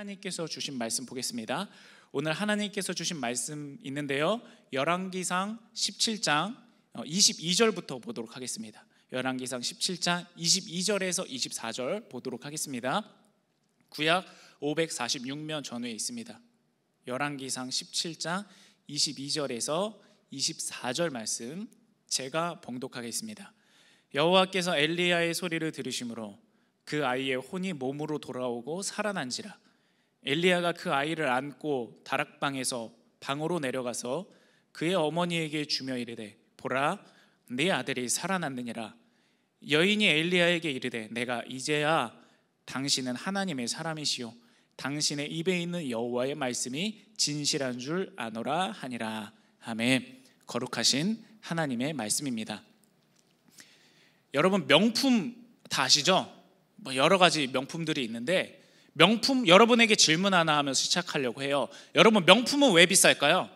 하나님께서 주신 말씀 보겠습니다. 오늘 하나님께서 주신 말씀 있는데요, 열왕기상 17장 22절부터 보도록 하겠습니다. 열왕기상 17장 22절에서 24절 보도록 하겠습니다. 구약 546면 전후에 있습니다. 열왕기상 17장 22절에서 24절 말씀 제가 봉독하겠습니다. 여호와께서 엘리야의 소리를 들으심으로 그 아이의 혼이 몸으로 돌아오고 살아난지라. 엘리야가 그 아이를 안고 다락방에서 방으로 내려가서 그의 어머니에게 주며 이르되, 보라, 네 아들이 살아났느니라. 여인이 엘리야에게 이르되, 내가 이제야 당신은 하나님의 사람이시요 당신의 입에 있는 여호와의 말씀이 진실한 줄 아노라 하니라. 아멘. 거룩하신 하나님의 말씀입니다. 여러분, 명품 다 아시죠? 여러 가지 명품들이 있는데, 명품, 여러분에게 질문 하나 하면서 시작하려고 해요. 여러분, 명품은 왜 비쌀까요?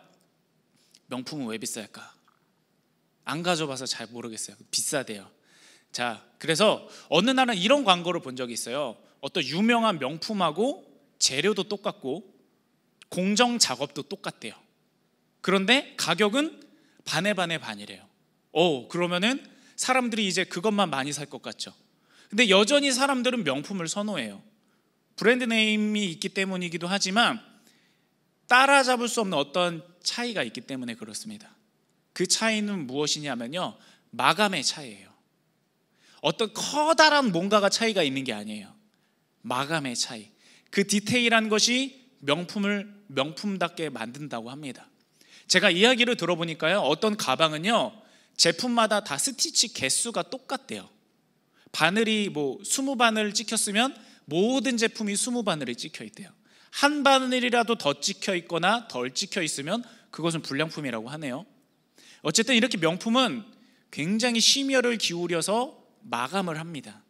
명품은 왜 비쌀까? 안 가져봐서 잘 모르겠어요. 비싸대요. 자, 그래서 어느 날은 이런 광고를 본 적이 있어요. 어떤 유명한 명품하고 재료도 똑같고 공정 작업도 똑같대요. 그런데 가격은 반의 반이래요. 그러면은 사람들이 이제 그것만 많이 살 것 같죠. 근데 여전히 사람들은 명품을 선호해요. 브랜드 네임이 있기 때문이기도 하지만 따라잡을 수 없는 어떤 차이가 있기 때문에 그렇습니다. 그 차이는 무엇이냐면요, 마감의 차이예요. 어떤 커다란 뭔가가 차이가 있는 게 아니에요. 마감의 차이. 그 디테일한 것이 명품을 명품답게 만든다고 합니다. 제가 이야기를 들어보니까요, 어떤 가방은요 제품마다 다 스티치 개수가 똑같대요. 바늘이 20바늘 찍혔으면 모든 제품이 20바늘이 찍혀 있대요. 한 바늘이라도 더 찍혀 있거나 덜 찍혀 있으면 그것은 불량품이라고 하네요. 어쨌든 이렇게 명품은 굉장히 심혈을 기울여서 마감을 합니다.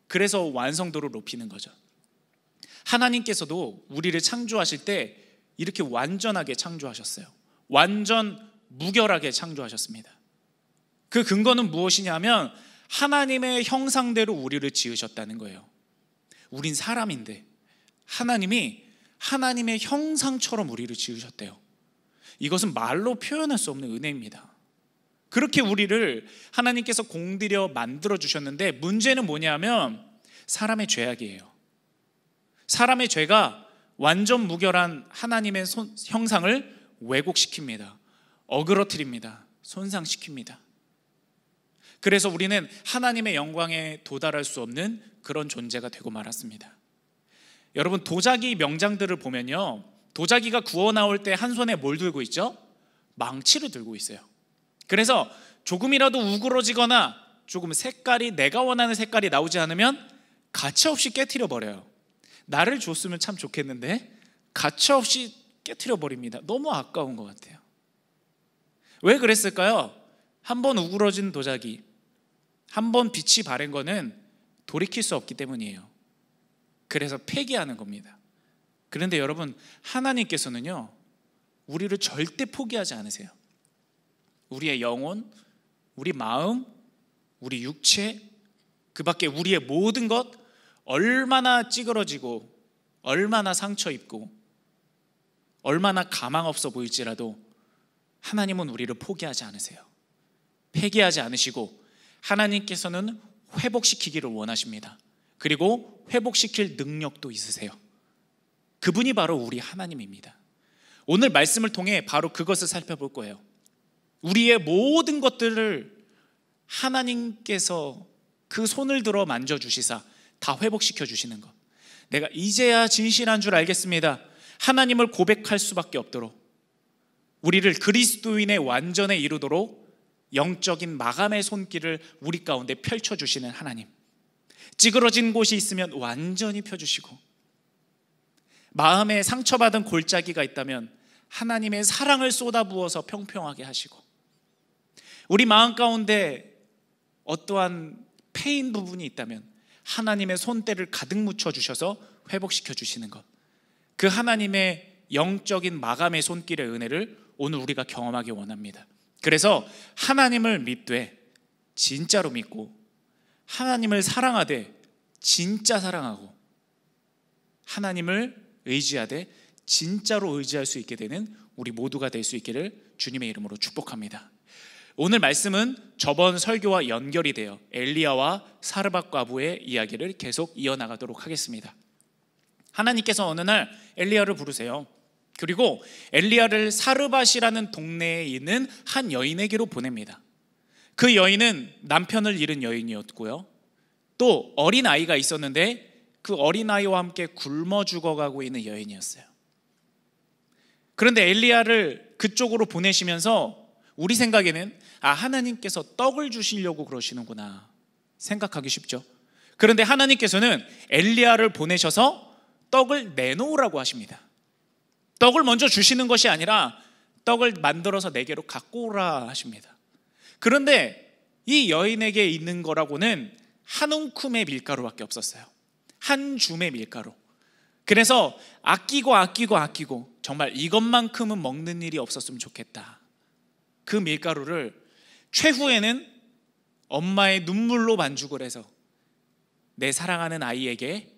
그래서 완성도를 높이는 거죠. 하나님께서도 우리를 창조하실 때 이렇게 완전하게 창조하셨어요. 완전 무결하게 창조하셨습니다. 그 근거는 무엇이냐면 하나님의 형상대로 우리를 지으셨다는 거예요. 우린 사람인데 하나님이 하나님의 형상처럼 우리를 지으셨대요. 이것은 말로 표현할 수 없는 은혜입니다. 그렇게 우리를 하나님께서 공들여 만들어 주셨는데, 문제는 뭐냐면 사람의 죄악이에요. 사람의 죄가 완전 무결한 하나님의 형상을 왜곡시킵니다. 어그러뜨립니다. 손상시킵니다. 그래서 우리는 하나님의 영광에 도달할 수 없는 그런 존재가 되고 말았습니다. 여러분, 도자기 명장들을 보면요, 도자기가 구워 나올 때 한 손에 뭘 들고 있죠? 망치를 들고 있어요. 그래서 조금이라도 우그러지거나 조금 색깔이 내가 원하는 색깔이 나오지 않으면 가차없이 깨트려 버려요. 나를 줬으면 참 좋겠는데 가차없이 깨트려 버립니다. 너무 아까운 것 같아요. 왜 그랬을까요? 한번 우그러진 도자기, 한번 빛이 바랜 거는 돌이킬 수 없기 때문이에요. 그래서 폐기하는 겁니다. 그런데 여러분, 하나님께서는요 우리를 절대 포기하지 않으세요. 우리의 영혼, 우리 마음, 우리 육체, 그 밖에 우리의 모든 것, 얼마나 찌그러지고 얼마나 상처 입고 얼마나 가망 없어 보일지라도 하나님은 우리를 포기하지 않으세요. 폐기하지 않으시고 하나님께서는 회복시키기를 원하십니다. 그리고 회복시킬 능력도 있으세요. 그분이 바로 우리 하나님입니다. 오늘 말씀을 통해 바로 그것을 살펴볼 거예요. 우리의 모든 것들을 하나님께서 그 손을 들어 만져주시사 다 회복시켜 주시는 것. 내가 이제야 진실한 줄 알겠습니다. 하나님을 고백할 수밖에 없도록, 우리를 그리스도인의 완전에 이루도록 영적인 마감의 손길을 우리 가운데 펼쳐주시는 하나님. 찌그러진 곳이 있으면 완전히 펴주시고, 마음에 상처받은 골짜기가 있다면 하나님의 사랑을 쏟아부어서 평평하게 하시고, 우리 마음 가운데 어떠한 패인 부분이 있다면 하나님의 손때를 가득 묻혀주셔서 회복시켜 주시는 것. 그 하나님의 영적인 마감의 손길의 은혜를 오늘 우리가 경험하기 원합니다. 그래서 하나님을 믿되 진짜로 믿고, 하나님을 사랑하되 진짜 사랑하고, 하나님을 의지하되 진짜로 의지할 수 있게 되는 우리 모두가 될 수 있기를 주님의 이름으로 축복합니다. 오늘 말씀은 저번 설교와 연결이 되어 엘리야와 사르밧 과부의 이야기를 계속 이어나가도록 하겠습니다. 하나님께서 어느 날 엘리야를 부르세요. 그리고 엘리야를 사르밧이라는 동네에 있는 한 여인에게로 보냅니다. 그 여인은 남편을 잃은 여인이었고요, 또 어린아이가 있었는데 그 어린아이와 함께 굶어 죽어가고 있는 여인이었어요. 그런데 엘리야를 그쪽으로 보내시면서 우리 생각에는 하나님께서 떡을 주시려고 그러시는구나 생각하기 쉽죠. 그런데 하나님께서는 엘리야를 보내셔서 떡을 내놓으라고 하십니다. 떡을 먼저 주시는 것이 아니라 떡을 만들어서 내게로 갖고 오라 하십니다. 그런데 이 여인에게 있는 거라고는 한 움큼의 밀가루밖에 없었어요. 한 줌의 밀가루. 그래서 아끼고 정말 이것만큼은 먹는 일이 없었으면 좋겠다. 그 밀가루를 최후에는 엄마의 눈물로 반죽을 해서 내 사랑하는 아이에게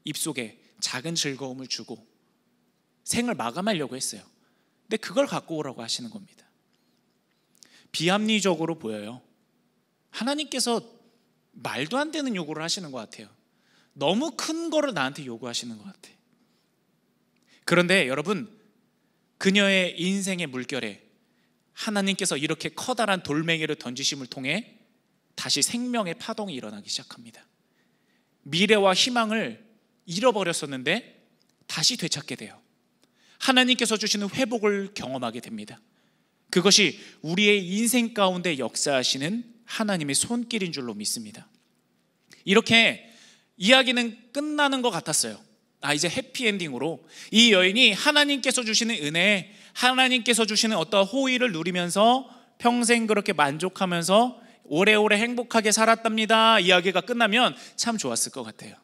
입속에 작은 즐거움을 주고 생을 마감하려고 했어요. 근데 그걸 갖고 오라고 하시는 겁니다. 비합리적으로 보여요. 하나님께서 말도 안 되는 요구를 하시는 것 같아요. 너무 큰 거를 나한테 요구하시는 것 같아요. 그런데 여러분, 그녀의 인생의 물결에 하나님께서 이렇게 커다란 돌멩이를 던지심을 통해 다시 생명의 파동이 일어나기 시작합니다. 미래와 희망을 잃어버렸었는데 다시 되찾게 돼요. 하나님께서 주시는 회복을 경험하게 됩니다. 그것이 우리의 인생 가운데 역사하시는 하나님의 손길인 줄로 믿습니다. 이렇게 이야기는 끝나는 것 같았어요. 이제 해피엔딩으로 이 여인이 하나님께서 주시는 은혜, 하나님께서 주시는 어떤 호의를 누리면서 평생 그렇게 만족하면서 오래오래 행복하게 살았답니다. 이야기가 끝나면 참 좋았을 것 같아요.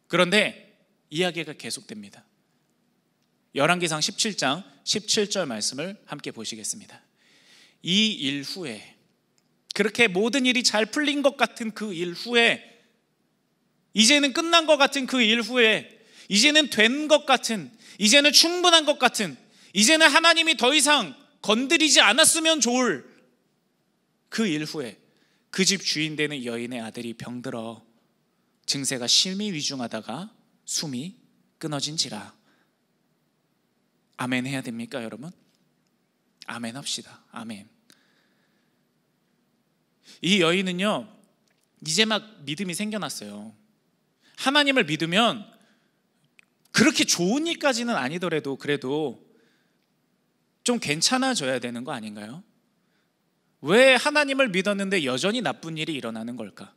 그런데 이야기가 계속됩니다. 열왕기상 17장 17절 말씀을 함께 보시겠습니다. 이 일 후에, 그렇게 모든 일이 잘 풀린 것 같은 그 일 후에, 이제는 끝난 것 같은 그 일 후에, 이제는 된 것 같은, 이제는 충분한 것 같은, 이제는 하나님이 더 이상 건드리지 않았으면 좋을 그 일 후에 그 집 주인 되는 여인의 아들이 병들어 증세가 심히 위중하다가 숨이 끊어진지라. 아멘 해야 됩니까, 여러분? 아멘 합시다. 아멘. 이 여인은요, 이제 막 믿음이 생겨났어요. 하나님을 믿으면 그렇게 좋은 일까지는 아니더라도 그래도 좀 괜찮아져야 되는 거 아닌가요? 왜 하나님을 믿었는데 여전히 나쁜 일이 일어나는 걸까?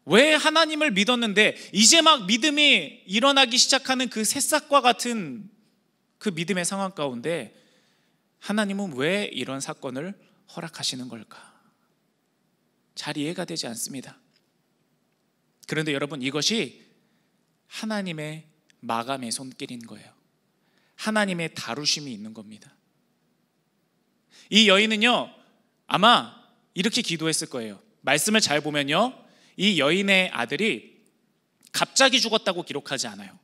왜 하나님을 믿었는데 이제 막 믿음이 일어나기 시작하는 그 새싹과 같은 그 믿음의 상황 가운데 하나님은 왜 이런 사건을 허락하시는 걸까? 잘 이해가 되지 않습니다. 그런데 여러분, 이것이 하나님의 마감의 손길인 거예요. 하나님의 다루심이 있는 겁니다. 이 여인은요, 아마 이렇게 기도했을 거예요. 말씀을 잘 보면요, 이 여인의 아들이 갑자기 죽었다고 기록하지 않아요.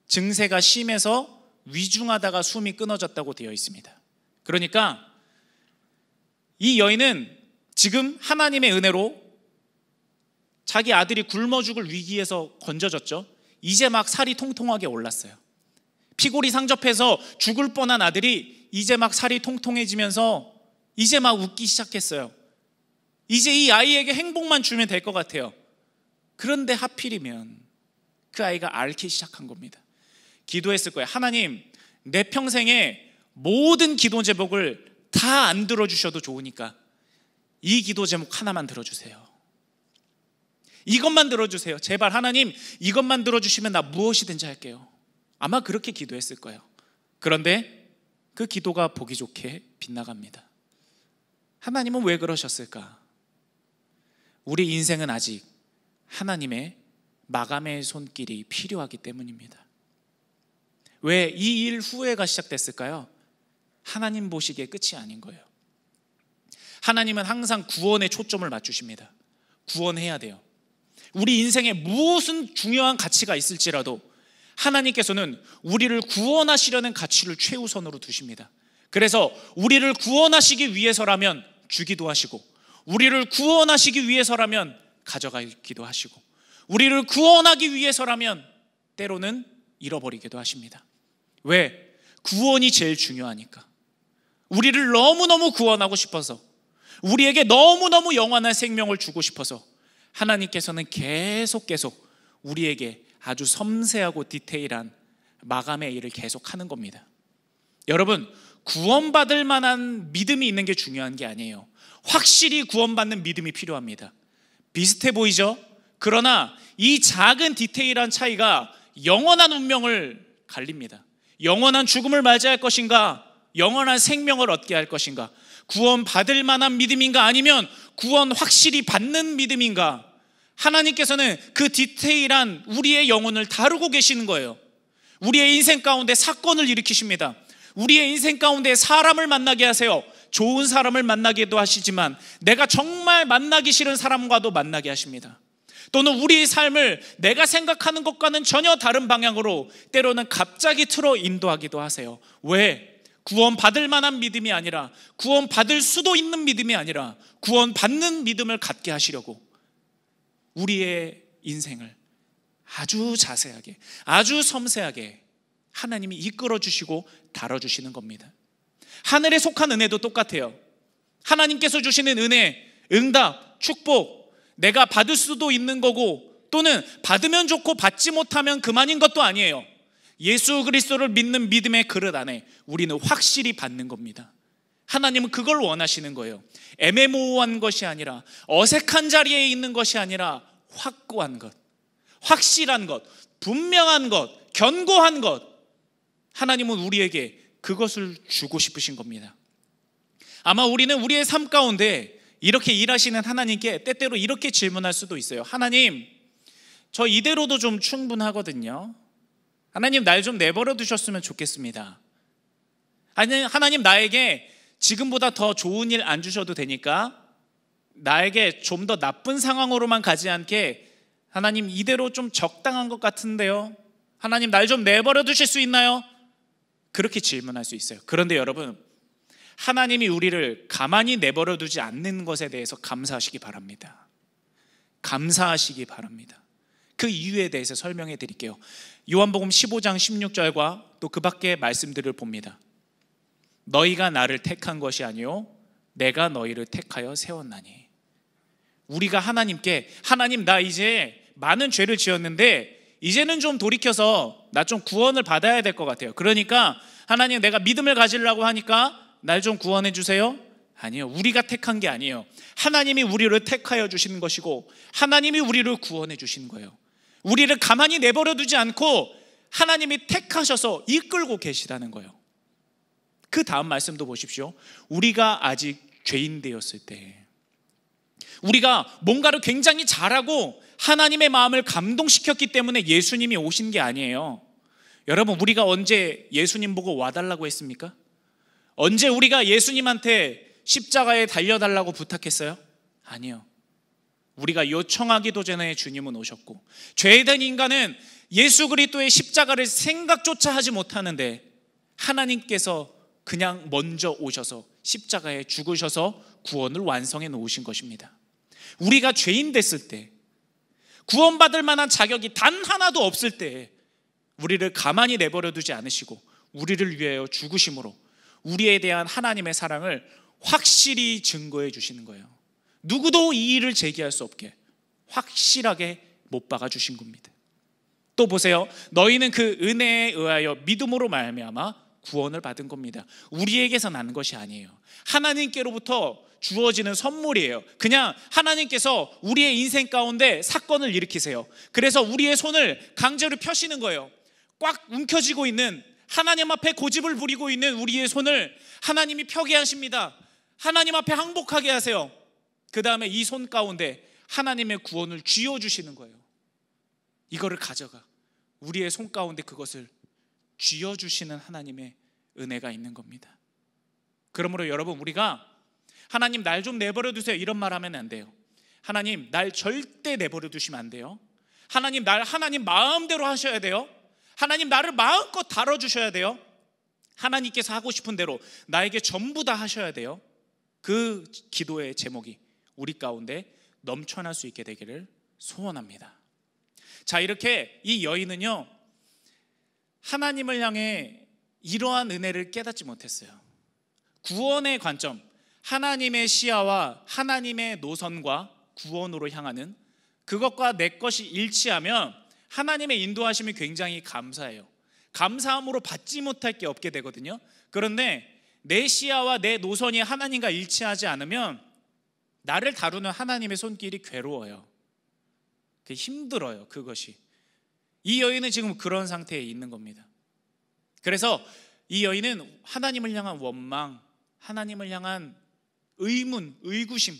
증세가 심해서 위중하다가 숨이 끊어졌다고 되어 있습니다. 그러니까 이 여인은 지금 하나님의 은혜로 자기 아들이 굶어 죽을 위기에서 건져졌죠. 이제 막 살이 통통하게 올랐어요. 피골이 상접해서 죽을 뻔한 아들이 이제 막 살이 통통해지면서 이제 막 웃기 시작했어요. 이제 이 아이에게 행복만 주면 될 것 같아요. 그런데 하필이면 그 아이가 앓기 시작한 겁니다. 기도했을 거예요. 하나님, 내 평생에 모든 기도 제목을 다 안 들어주셔도 좋으니까 이 기도 제목 하나만 들어주세요. 이것만 들어주세요. 제발 하나님, 이것만 들어주시면 나 무엇이든지 할게요. 아마 그렇게 기도했을 거예요. 그런데 그 기도가 보기 좋게 빗나갑니다. 하나님은 왜 그러셨을까? 우리 인생은 아직 하나님의 마감의 손길이 필요하기 때문입니다. 왜 이 일 후회가 시작됐을까요? 하나님 보시기에 끝이 아닌 거예요. 하나님은 항상 구원에 초점을 맞추십니다. 구원해야 돼요. 우리 인생에 무슨 중요한 가치가 있을지라도 하나님께서는 우리를 구원하시려는 가치를 최우선으로 두십니다. 그래서 우리를 구원하시기 위해서라면 주기도 하시고, 우리를 구원하시기 위해서라면 가져가기도 하시고, 우리를 구원하기 위해서라면 때로는 잃어버리기도 하십니다. 왜? 구원이 제일 중요하니까. 우리를 너무너무 구원하고 싶어서, 우리에게 너무너무 영원한 생명을 주고 싶어서 하나님께서는 계속 우리에게 아주 섬세하고 디테일한 마감의 일을 계속 하는 겁니다. 여러분, 구원받을 만한 믿음이 있는 게 중요한 게 아니에요. 확실히 구원받는 믿음이 필요합니다. 비슷해 보이죠? 그러나 이 작은 디테일한 차이가 영원한 운명을 갈립니다. 영원한 죽음을 맞이할 것인가, 영원한 생명을 얻게 할 것인가, 구원받을 만한 믿음인가, 아니면 구원 확실히 받는 믿음인가, 하나님께서는 그 디테일한 우리의 영혼을 다루고 계시는 거예요. 우리의 인생 가운데 사건을 일으키십니다. 우리의 인생 가운데 사람을 만나게 하세요. 좋은 사람을 만나기도 하시지만 내가 정말 만나기 싫은 사람과도 만나게 하십니다. 또는 우리의 삶을 내가 생각하는 것과는 전혀 다른 방향으로 때로는 갑자기 틀어 인도하기도 하세요. 왜? 구원받을 만한 믿음이 아니라, 구원받을 수도 있는 믿음이 아니라 구원받는 믿음을 갖게 하시려고 우리의 인생을 아주 자세하게, 아주 섬세하게 하나님이 이끌어 주시고 다뤄주시는 겁니다. 하늘에 속한 은혜도 똑같아요. 하나님께서 주시는 은혜, 응답, 축복, 내가 받을 수도 있는 거고, 또는 받으면 좋고 받지 못하면 그만인 것도 아니에요. 예수 그리스도를 믿는 믿음의 그릇 안에 우리는 확실히 받는 겁니다. 하나님은 그걸 원하시는 거예요. 애매모호한 것이 아니라, 어색한 자리에 있는 것이 아니라 확고한 것, 확실한 것, 분명한 것, 견고한 것. 하나님은 우리에게 그것을 주고 싶으신 겁니다. 아마 우리는 우리의 삶 가운데 이렇게 일하시는 하나님께 때때로 이렇게 질문할 수도 있어요. 하나님, 저 이대로도 좀 충분하거든요. 하나님, 날 좀 내버려 두셨으면 좋겠습니다. 하나님, 나에게 지금보다 더 좋은 일 안 주셔도 되니까 나에게 좀 더 나쁜 상황으로만 가지 않게 하나님, 이대로 좀 적당한 것 같은데요. 하나님, 날 좀 내버려 두실 수 있나요? 그렇게 질문할 수 있어요. 그런데 여러분, 하나님이 우리를 가만히 내버려 두지 않는 것에 대해서 감사하시기 바랍니다. 감사하시기 바랍니다. 그 이유에 대해서 설명해 드릴게요. 요한복음 15장 16절과 또 그 밖의 말씀들을 봅니다. 너희가 나를 택한 것이 아니요 내가 너희를 택하여 세웠나니. 우리가 하나님께, 하나님, 나 이제 많은 죄를 지었는데 이제는 좀 돌이켜서 나 좀 구원을 받아야 될 것 같아요. 그러니까 하나님, 내가 믿음을 가지려고 하니까 날 좀 구원해 주세요. 아니요, 우리가 택한 게 아니에요. 하나님이 우리를 택하여 주시는 것이고 하나님이 우리를 구원해 주시는 거예요. 우리를 가만히 내버려 두지 않고 하나님이 택하셔서 이끌고 계시다는 거예요. 그 다음 말씀도 보십시오. 우리가 아직 죄인 되었을 때, 우리가 뭔가를 굉장히 잘하고 하나님의 마음을 감동시켰기 때문에 예수님이 오신 게 아니에요. 여러분, 우리가 언제 예수님 보고 와달라고 했습니까? 언제 우리가 예수님한테 십자가에 달려달라고 부탁했어요? 아니요. 우리가 요청하기도 전에 주님은 오셨고, 죄된 인간은 예수 그리스도의 십자가를 생각조차 하지 못하는데 하나님께서 그냥 먼저 오셔서 십자가에 죽으셔서 구원을 완성해 놓으신 것입니다. 우리가 죄인 됐을 때, 구원받을 만한 자격이 단 하나도 없을 때 우리를 가만히 내버려 두지 않으시고 우리를 위하여 죽으심으로 우리에 대한 하나님의 사랑을 확실히 증거해 주시는 거예요. 누구도 이 일을 제기할 수 없게 확실하게 못 박아 주신 겁니다. 또 보세요. 너희는 그 은혜에 의하여 믿음으로 말미암아 구원을 받은 겁니다. 우리에게서 난 것이 아니에요. 하나님께로부터 주어지는 선물이에요. 그냥 하나님께서 우리의 인생 가운데 사건을 일으키세요. 그래서 우리의 손을 강제로 펴시는 거예요. 꽉 움켜쥐고 있는, 하나님 앞에 고집을 부리고 있는 우리의 손을 하나님이 펴게 하십니다. 하나님 앞에 항복하게 하세요. 그 다음에 이 손 가운데 하나님의 구원을 쥐어주시는 거예요. 이거를 가져가. 우리의 손 가운데 그것을 쥐어주시는 하나님의 은혜가 있는 겁니다. 그러므로 여러분, 우리가 하나님, 날 좀 내버려 두세요 이런 말 하면 안 돼요. 하나님, 날 절대 내버려 두시면 안 돼요. 하나님, 날 하나님 마음대로 하셔야 돼요. 하나님 나를 마음껏 다뤄주셔야 돼요. 하나님께서 하고 싶은 대로 나에게 전부 다 하셔야 돼요. 그 기도의 제목이 우리 가운데 넘쳐날 수 있게 되기를 소원합니다. 자, 이렇게 이 여인은요, 하나님을 향해 이러한 은혜를 깨닫지 못했어요. 구원의 관점, 하나님의 시야와 하나님의 노선과 구원으로 향하는 그것과 내 것이 일치하면 하나님의 인도하심이 굉장히 감사해요. 감사함으로 받지 못할 게 없게 되거든요. 그런데 내 시야와 내 노선이 하나님과 일치하지 않으면 나를 다루는 하나님의 손길이 괴로워요. 힘들어요. 그것이. 이 여인은 지금 그런 상태에 있는 겁니다. 그래서 이 여인은 하나님을 향한 원망, 하나님을 향한 의문, 의구심,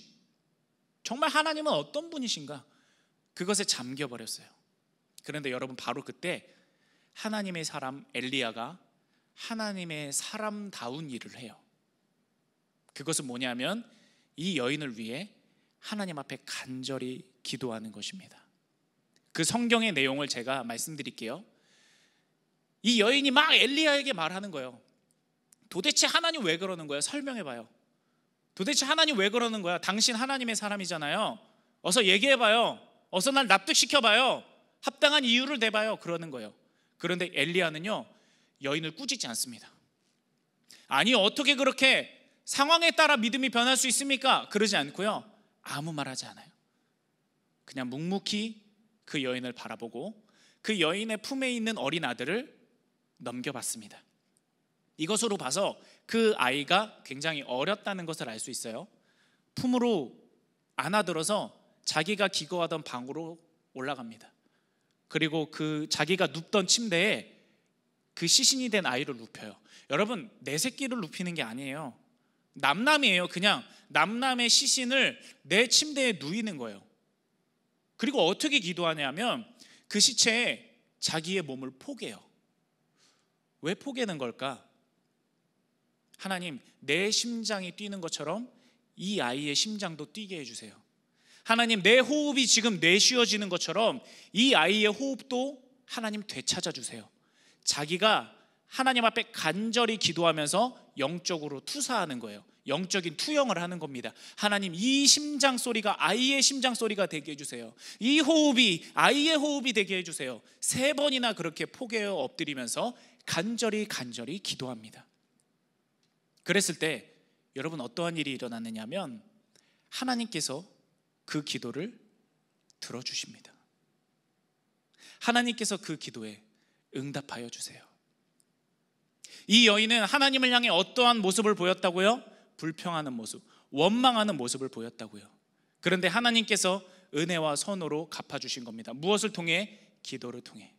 정말 하나님은 어떤 분이신가, 그것에 잠겨버렸어요. 그런데 여러분, 바로 그때 하나님의 사람 엘리야가 하나님의 사람다운 일을 해요. 그것은 뭐냐면 이 여인을 위해 하나님 앞에 간절히 기도하는 것입니다. 그 성경의 내용을 제가 말씀드릴게요. 이 여인이 막 엘리야에게 말하는 거예요. 도대체 하나님 왜 그러는 거야? 설명해봐요. 도대체 하나님 왜 그러는 거야? 당신 하나님의 사람이잖아요. 어서 얘기해봐요. 어서 날 납득시켜봐요. 합당한 이유를 대봐요. 그러는 거예요. 그런데 엘리야는요, 여인을 꾸짖지 않습니다. 아니, 어떻게 그렇게 상황에 따라 믿음이 변할 수 있습니까? 그러지 않고요, 아무 말 하지 않아요. 그냥 묵묵히 그 여인을 바라보고 그 여인의 품에 있는 어린 아들을 넘겨봤습니다. 이것으로 봐서 그 아이가 굉장히 어렸다는 것을 알 수 있어요. 품으로 안아들어서 자기가 기거하던 방으로 올라갑니다. 그리고 그 자기가 눕던 침대에 그 시신이 된 아이를 눕혀요. 여러분, 내 새끼를 눕히는 게 아니에요. 남남이에요. 그냥 남남의 시신을 내 침대에 누이는 거예요. 그리고 어떻게 기도하냐면 그 시체에 자기의 몸을 포개요. 왜 포개는 걸까? 하나님, 내 심장이 뛰는 것처럼 이 아이의 심장도 뛰게 해주세요. 하나님, 내 호흡이 지금 내쉬어지는 것처럼 이 아이의 호흡도 하나님 되찾아 주세요. 자기가 하나님 앞에 간절히 기도하면서 영적으로 투사하는 거예요. 영적인 투영을 하는 겁니다. 하나님, 이 심장 소리가 아이의 심장 소리가 되게 해주세요. 이 호흡이 아이의 호흡이 되게 해주세요. 3번이나 그렇게 포개어 엎드리면서 간절히 기도합니다. 그랬을 때 여러분, 어떠한 일이 일어났느냐면 하나님께서 그 기도를 들어주십니다. 하나님께서 그 기도에 응답하여 주세요. 이 여인은 하나님을 향해 어떠한 모습을 보였다고요? 불평하는 모습, 원망하는 모습을 보였다고요. 그런데 하나님께서 은혜와 선으로 갚아주신 겁니다. 무엇을 통해? 기도를 통해.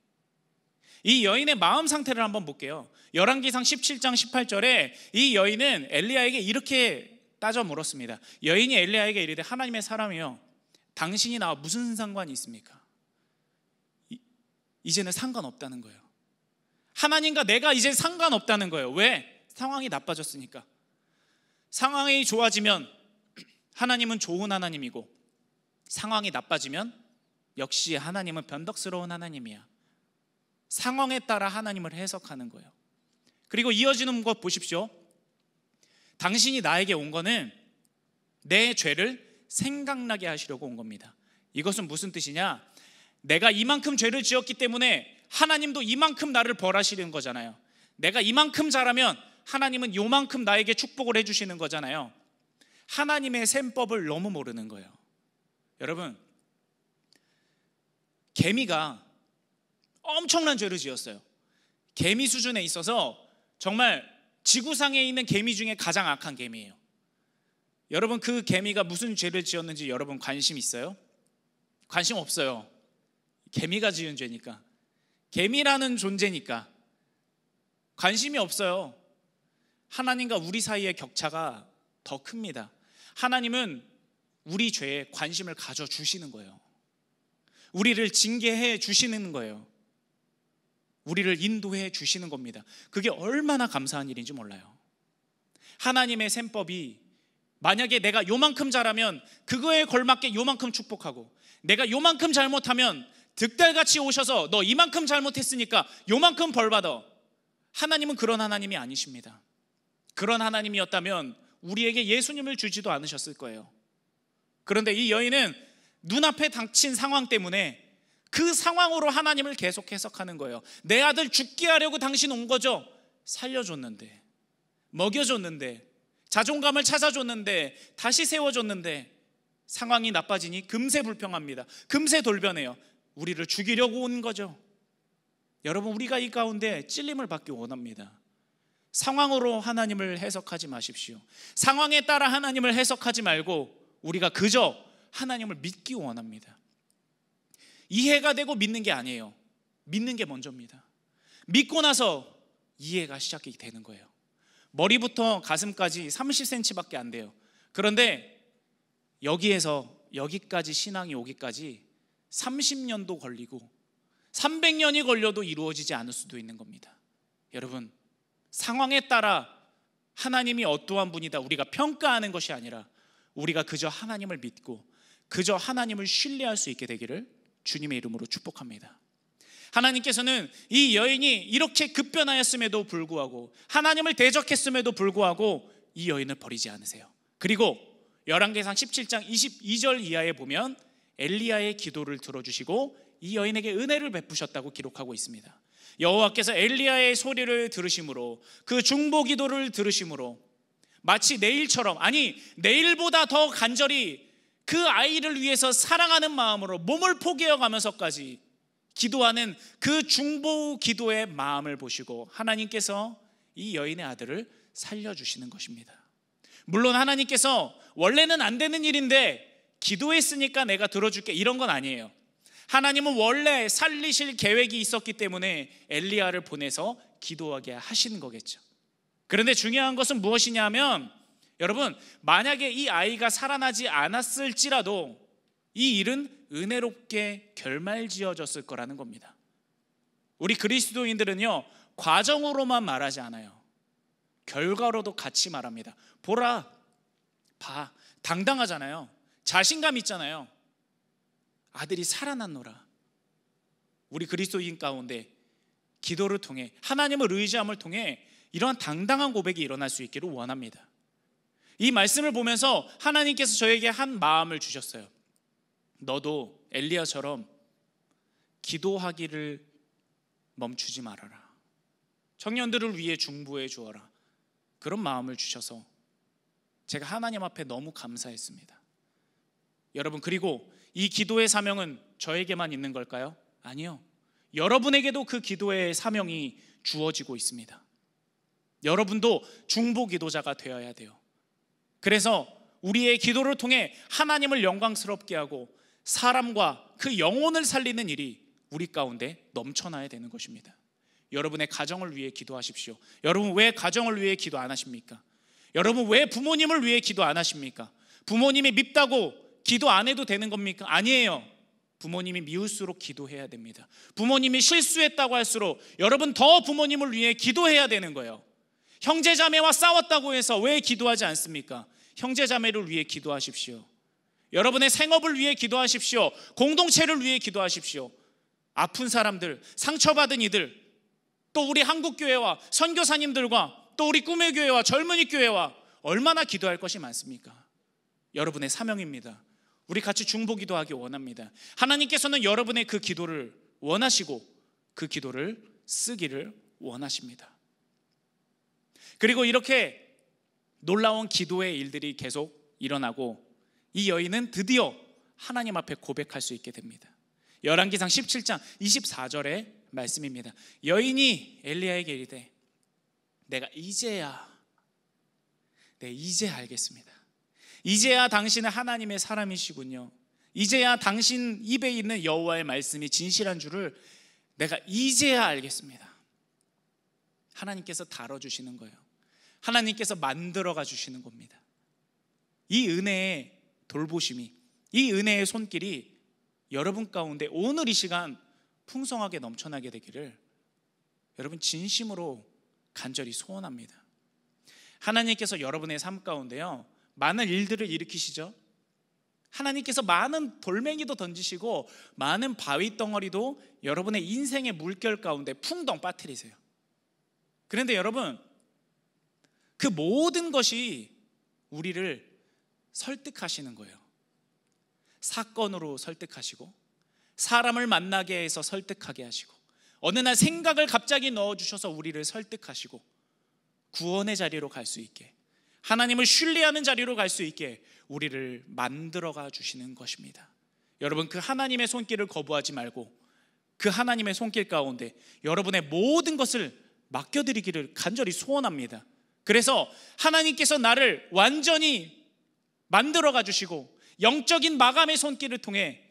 이 여인의 마음 상태를 한번 볼게요. 열왕기상 17장 18절에 이 여인은 엘리야에게 이렇게 따져 물었습니다. 여인이 엘리야에게 이르되 하나님의 사람이여, 당신이 나와 무슨 상관이 있습니까? 이제는 상관없다는 거예요. 하나님과 내가 이제 상관없다는 거예요. 왜? 상황이 나빠졌으니까. 상황이 좋아지면 하나님은 좋은 하나님이고, 상황이 나빠지면 역시 하나님은 변덕스러운 하나님이야. 상황에 따라 하나님을 해석하는 거예요. 그리고 이어지는 것 보십시오. 당신이 나에게 온 거는 내 죄를 생각나게 하시려고 온 겁니다. 이것은 무슨 뜻이냐? 내가 이만큼 죄를 지었기 때문에 하나님도 이만큼 나를 벌하시는 거잖아요. 내가 이만큼 잘하면 하나님은 요만큼 나에게 축복을 해주시는 거잖아요. 하나님의 셈법을 너무 모르는 거예요. 여러분, 개미가 엄청난 죄를 지었어요. 개미 수준에 있어서 정말 지구상에 있는 개미 중에 가장 악한 개미예요. 여러분, 그 개미가 무슨 죄를 지었는지 여러분 관심 있어요? 관심 없어요. 개미가 지은 죄니까, 개미라는 존재니까 관심이 없어요. 하나님과 우리 사이의 격차가 더 큽니다. 하나님은 우리 죄에 관심을 가져주시는 거예요. 우리를 징계해 주시는 거예요. 우리를 인도해 주시는 겁니다. 그게 얼마나 감사한 일인지 몰라요. 하나님의 셈법이 만약에 내가 요만큼 잘하면 그거에 걸맞게 요만큼 축복하고, 내가 요만큼 잘못하면 득달같이 오셔서 너 이만큼 잘못했으니까 요만큼 벌 받아. 하나님은 그런 하나님이 아니십니다. 그런 하나님이었다면 우리에게 예수님을 주지도 않으셨을 거예요. 그런데 이 여인은 눈앞에 닥친 상황 때문에 그 상황으로 하나님을 계속 해석하는 거예요. 내 아들 죽게 하려고 당신 온 거죠? 살려줬는데, 먹여줬는데, 자존감을 찾아줬는데, 다시 세워줬는데 상황이 나빠지니 금세 불평합니다. 금세 돌변해요. 우리를 죽이려고 온 거죠. 여러분, 우리가 이 가운데 찔림을 받기 원합니다. 상황으로 하나님을 해석하지 마십시오. 상황에 따라 하나님을 해석하지 말고 우리가 그저 하나님을 믿기 원합니다. 이해가 되고 믿는 게 아니에요. 믿는 게 먼저입니다. 믿고 나서 이해가 시작이 되는 거예요. 머리부터 가슴까지 30cm밖에 안 돼요. 그런데 여기에서 여기까지 신앙이 오기까지 30년도 걸리고 300년이 걸려도 이루어지지 않을 수도 있는 겁니다. 여러분, 상황에 따라 하나님이 어떠한 분이다 우리가 평가하는 것이 아니라 우리가 그저 하나님을 믿고 그저 하나님을 신뢰할 수 있게 되기를 주님의 이름으로 축복합니다. 하나님께서는 이 여인이 이렇게 급변하였음에도 불구하고 하나님을 대적했음에도 불구하고 이 여인을 버리지 않으세요. 그리고 열왕기상 17장 22절 이하에 보면 엘리야의 기도를 들어주시고 이 여인에게 은혜를 베푸셨다고 기록하고 있습니다. 여호와께서 엘리야의 소리를 들으심으로 그 중보 기도를 들으심으로 마치 내일처럼, 아니 내일보다 더 간절히 그 아이를 위해서 사랑하는 마음으로 몸을 포기해 가면서까지 기도하는 그 중보 기도의 마음을 보시고 하나님께서 이 여인의 아들을 살려주시는 것입니다. 물론 하나님께서 원래는 안 되는 일인데 기도했으니까 내가 들어줄게 이런 건 아니에요. 하나님은 원래 살리실 계획이 있었기 때문에 엘리야를 보내서 기도하게 하시는 거겠죠. 그런데 중요한 것은 무엇이냐면 여러분, 만약에 이 아이가 살아나지 않았을지라도 이 일은 은혜롭게 결말지어졌을 거라는 겁니다. 우리 그리스도인들은요, 과정으로만 말하지 않아요. 결과로도 같이 말합니다. 보라, 봐, 당당하잖아요. 자신감 있잖아요. 아들이 살아났노라. 우리 그리스도인 가운데 기도를 통해 하나님을 의지함을 통해 이러한 당당한 고백이 일어날 수 있기를 원합니다. 이 말씀을 보면서 하나님께서 저에게 한 마음을 주셨어요. 너도 엘리야처럼 기도하기를 멈추지 말아라. 청년들을 위해 중보해 주어라. 그런 마음을 주셔서 제가 하나님 앞에 너무 감사했습니다. 여러분, 그리고 이 기도의 사명은 저에게만 있는 걸까요? 아니요. 여러분에게도 그 기도의 사명이 주어지고 있습니다. 여러분도 중보 기도자가 되어야 돼요. 그래서 우리의 기도를 통해 하나님을 영광스럽게 하고 사람과 그 영혼을 살리는 일이 우리 가운데 넘쳐나야 되는 것입니다. 여러분의 가정을 위해 기도하십시오. 여러분, 왜 가정을 위해 기도 안 하십니까? 여러분, 왜 부모님을 위해 기도 안 하십니까? 부모님이 밉다고 기도 안 해도 되는 겁니까? 아니에요. 부모님이 미울수록 기도해야 됩니다. 부모님이 실수했다고 할수록 여러분 더 부모님을 위해 기도해야 되는 거예요. 형제자매와 싸웠다고 해서 왜 기도하지 않습니까? 형제자매를 위해 기도하십시오. 여러분의 생업을 위해 기도하십시오. 공동체를 위해 기도하십시오. 아픈 사람들, 상처받은 이들, 또 우리 한국교회와 선교사님들과 또 우리 꿈의 교회와 젊은이 교회와 얼마나 기도할 것이 많습니까? 여러분의 사명입니다. 우리 같이 중보 기도하기 원합니다. 하나님께서는 여러분의 그 기도를 원하시고 그 기도를 쓰기를 원하십니다. 그리고 이렇게 놀라운 기도의 일들이 계속 일어나고 이 여인은 드디어 하나님 앞에 고백할 수 있게 됩니다. 열왕기상 17장 24절의 말씀입니다. 여인이 엘리야에게 이르되 내가 이제야 알겠습니다. 이제야 당신은 하나님의 사람이시군요. 이제야 당신 입에 있는 여호와의 말씀이 진실한 줄을 내가 이제야 알겠습니다. 하나님께서 다뤄주시는 거예요. 하나님께서 만들어가 주시는 겁니다. 이 은혜의 돌보심이, 이 은혜의 손길이 여러분 가운데 오늘 이 시간 풍성하게 넘쳐나게 되기를 여러분 진심으로 간절히 소원합니다. 하나님께서 여러분의 삶 가운데요 많은 일들을 일으키시죠. 하나님께서 많은 돌멩이도 던지시고 많은 바위 덩어리도 여러분의 인생의 물결 가운데 풍덩 빠뜨리세요. 그런데 여러분, 그 모든 것이 우리를 설득하시는 거예요. 사건으로 설득하시고, 사람을 만나게 해서 설득하게 하시고, 어느 날 생각을 갑자기 넣어주셔서 우리를 설득하시고, 구원의 자리로 갈 수 있게, 하나님을 신뢰하는 자리로 갈 수 있게 우리를 만들어가 주시는 것입니다. 여러분, 그 하나님의 손길을 거부하지 말고 그 하나님의 손길 가운데 여러분의 모든 것을 맡겨드리기를 간절히 소원합니다. 그래서 하나님께서 나를 완전히 만들어가 주시고 영적인 마감의 손길을 통해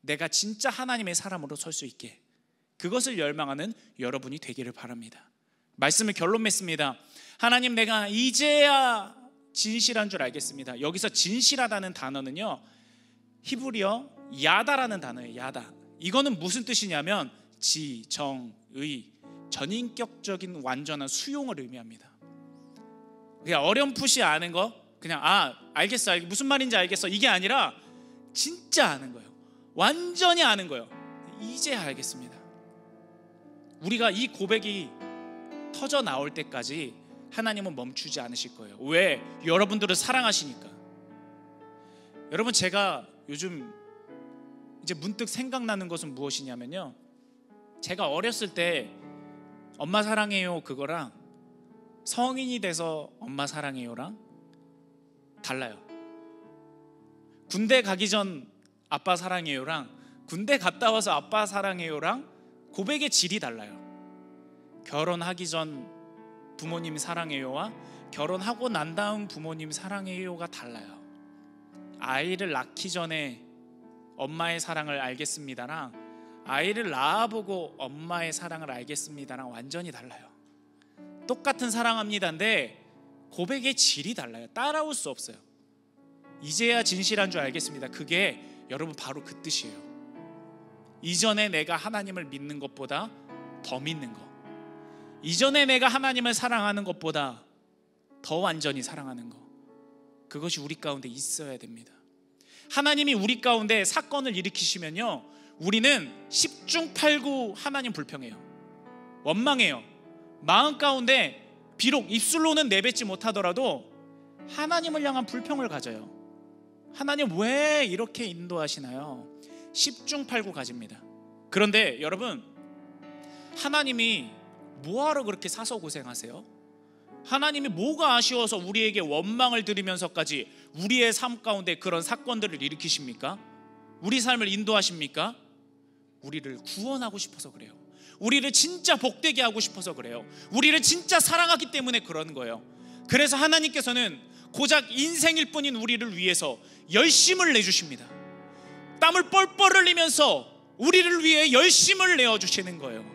내가 진짜 하나님의 사람으로 설 수 있게, 그것을 열망하는 여러분이 되기를 바랍니다. 말씀을 결론 맺습니다. 하나님, 내가 이제야 진실한 줄 알겠습니다. 여기서 진실하다는 단어는요, 히브리어 야다라는 단어예요. 야다. 이거는 무슨 뜻이냐면 지, 정, 의, 전인격적인 완전한 수용을 의미합니다. 그냥 어렴풋이 아는 거, 그냥 알겠어, 무슨 말인지 알겠어, 이게 아니라 진짜 아는 거예요. 완전히 아는 거예요. 이제 알겠습니다. 우리가 이 고백이 터져 나올 때까지 하나님은 멈추지 않으실 거예요. 왜? 여러분들을 사랑하시니까. 여러분, 제가 요즘 이제 문득 생각나는 것은 무엇이냐면요, 제가 어렸을 때 엄마 사랑해요 그거랑 성인이 돼서 엄마 사랑해요랑 달라요. 군대 가기 전 아빠 사랑해요랑 군대 갔다 와서 아빠 사랑해요랑 고백의 질이 달라요. 결혼하기 전 부모님 사랑해요와 결혼하고 난 다음 부모님 사랑해요가 달라요. 아이를 낳기 전에 엄마의 사랑을 알겠습니다랑 아이를 낳아보고 엄마의 사랑을 알겠습니다랑 완전히 달라요. 똑같은 사랑합니다인데 고백의 질이 달라요. 따라올 수 없어요. 이제야 진실한 줄 알겠습니다. 그게 여러분 바로 그 뜻이에요. 이전에 내가 하나님을 믿는 것보다 더 믿는 것, 이전에 내가 하나님을 사랑하는 것보다 더 완전히 사랑하는 것, 그것이 우리 가운데 있어야 됩니다. 하나님이 우리 가운데 사건을 일으키시면요, 우리는 10중 8구 하나님 불평해요. 원망해요. 마음 가운데 비록 입술로는 내뱉지 못하더라도 하나님을 향한 불평을 가져요. 하나님 왜 이렇게 인도하시나요? 10중 8구 가집니다. 그런데 여러분, 하나님이 뭐하러 그렇게 사서 고생하세요? 하나님이 뭐가 아쉬워서 우리에게 원망을 드리면서까지 우리의 삶 가운데 그런 사건들을 일으키십니까? 우리 삶을 인도하십니까? 우리를 구원하고 싶어서 그래요. 우리를 진짜 복되게 하고 싶어서 그래요. 우리를 진짜 사랑하기 때문에 그런 거예요. 그래서 하나님께서는 고작 인생일 뿐인 우리를 위해서 열심을 내주십니다. 땀을 뻘뻘 흘리면서 우리를 위해 열심을 내어주시는 거예요.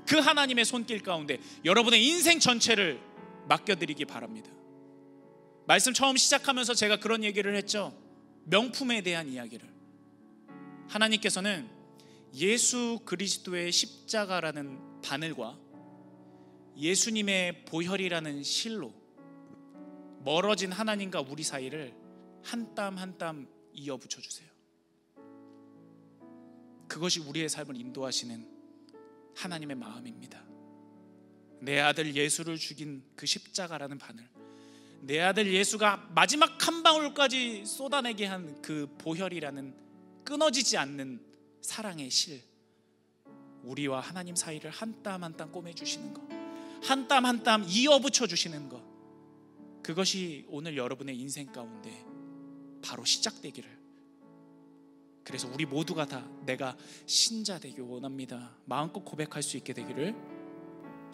그 하나님의 손길 가운데 여러분의 인생 전체를 맡겨드리기 바랍니다. 말씀 처음 시작하면서 제가 그런 얘기를 했죠. 명품에 대한 이야기를. 하나님께서는 예수 그리스도의 십자가라는 바늘과 예수님의 보혈이라는 실로 멀어진 하나님과 우리 사이를 한 땀 한 땀 이어 붙여주세요. 그것이 우리의 삶을 인도하시는 하나님의 마음입니다. 내 아들 예수를 죽인 그 십자가라는 바늘, 내 아들 예수가 마지막 한 방울까지 쏟아내게 한 그 보혈이라는 끊어지지 않는 사랑의 실, 우리와 하나님 사이를 한 땀 한 땀 꼬매주시는 것, 한 땀 한 땀 이어 붙여주시는 것, 그것이 오늘 여러분의 인생 가운데 바로 시작되기를, 그래서 우리 모두가 다 내가 신자 되기 원합니다 마음껏 고백할 수 있게 되기를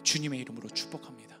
주님의 이름으로 축복합니다.